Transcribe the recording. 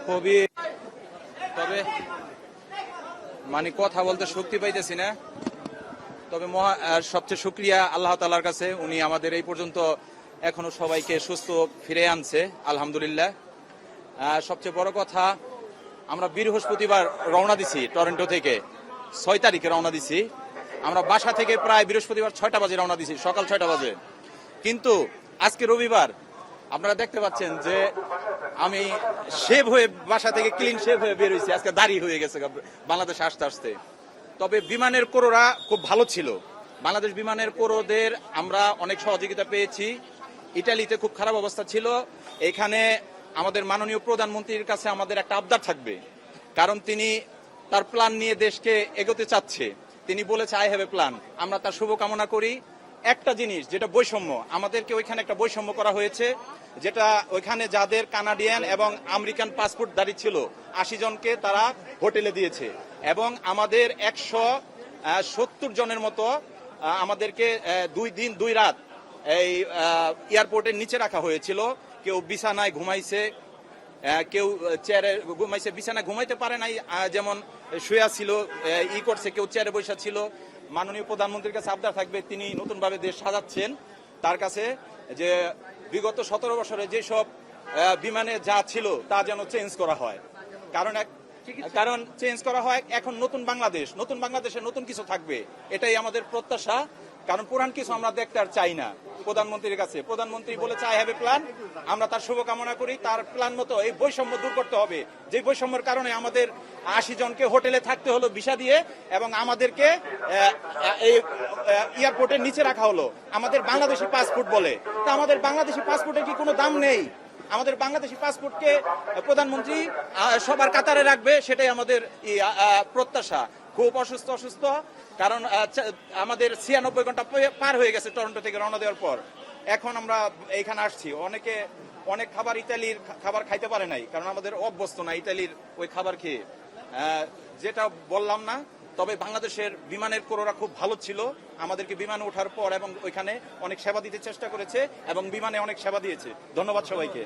খুবই, তবে মানে কথা বলতে শক্তি পাইতেছি না। তবে সবচেয়ে শুকরিয়া আল্লাহ তাআলার কাছে, উনি আমাদের এই পর্যন্ত এখনো সবাইকে সুস্থ ফিরে আনছে, আলহামদুলিল্লাহ। সবচেয়ে বড় কথা, আমরা বৃহস্পতিবার রওনা দিছি টরন্টো থেকে, 6 তারিখে রওনা দিছি। আমরা বাসা থেকে প্রায় বৃহস্পতিবার 6টা বাজে রওনা দিছি, সকাল 6টা বাজে। কিন্তু আজকে রবিবার, আপনারা দেখতে পাচ্ছেন যে আমি শেভ হয়ে বাসা থেকে ক্লিন শেভ হয়ে বের হয়েছি, আজকে দাড়ি হয়ে গেছে বাংলাদেশে আসতে আসতে। তবে বিমানের ক্রুরা খুব ভালো ছিল। বাংলাদেশ বিমানের ক্রুদের আমরা অনেক সহযোগিতা পেয়েছি। ইটালিতে খুব খারাপ অবস্থা ছিল। এখানে আমাদের মাননীয় প্রধানমন্ত্রীর কাছে আমাদের একটা আবদার থাকবে, কারণ তিনি তার প্ল্যান নিয়ে দেশকে এগোতে চাচ্ছে। তিনি বলেছে আই হ্যাভ এ প্ল্যান, আমরা তার শুভকামনা করি। একটা জিনিস, যেটা বৈষম্য, আমাদেরকে ওইখানে একটা বৈষম্য করা হয়েছে, যেটা ওইখানে যাদের কানাডিয়ান এবং আমেরিকান পাসপোর্টধারী ছিল 80 জনকে তারা হোটেলে দিয়েছে, এবং আমাদের 170 জনের মতো আমাদেরকে 2 দিন 2 রাত এই এয়ারপোর্টের নিচে রাখা হয়েছিল। কেউ বিছানায় ঘুমাইছে, কেউ চেয়ারে ঘুমাইছে, বিছানায় ঘুমাইতে পারে নাই, যেমন শুয়া ছিল, করছে, কেউ চেয়ারে বসা ছিল। মাননীয় প্রধানমন্ত্রীর কাছে আবদার থাকবে, তিনি নতুনভাবে দেশ সাজাচ্ছেন, তার কাছে যে বিগত 17 বছরে যেসব বিমানে যা ছিল তা যেন চেঞ্জ করা হয়। কারণ চেঞ্জ করা হয়, এখন নতুন বাংলাদেশে নতুন কিছু থাকবে, এটাই আমাদের প্রত্যাশা। কারণ পুরান কিছু আমরা দেখতে আর চাই না প্রধানমন্ত্রীর কাছে। প্রধানমন্ত্রী বলেছে আই হ্যাভ এ প্ল্যান, আমরা তার শুভকামনা করি। তার প্ল্যান মতো এই বৈষম্য দূর করতে হবে, যে বৈষম্যের কারণে আমাদের 80 জনকে হোটেলে থাকতে হলো ভিসা দিয়ে, এবং আমাদেরকে এই এয়ারপোর্টের নিচে রাখা হলো আমাদের বাংলাদেশি পাসপোর্ট বলে। তা আমাদের বাংলাদেশি পাসপোর্টের কি কোনো দাম নেই? আমাদের বাংলাদেশি পাসপোর্টকে প্রধানমন্ত্রী সবার কাতারে রাখবে, সেটাই আমাদের প্রত্যাশা। খুব অসুস্থ, কারণ আমাদের 96 ঘন্টা পার হয়ে গেছে টরন্টো থেকে রওনা দেওয়ার পর। এখন আমরা এইখানে আসছি, অনেক খাবার ইতালির খাবার খাইতে পারে নাই, কারণ আমাদের অভ্যস্ত না ইতালির ওই খাবার খেয়ে। যেটা বললাম না, তবে বাংলাদেশের বিমানের ক্রুরা খুব ভালো ছিল। আমাদেরকে বিমানে ওঠার পর এবং ওইখানে অনেক সেবা দিতে চেষ্টা করেছে, এবং বিমানে অনেক সেবা দিয়েছে। ধন্যবাদ সবাইকে।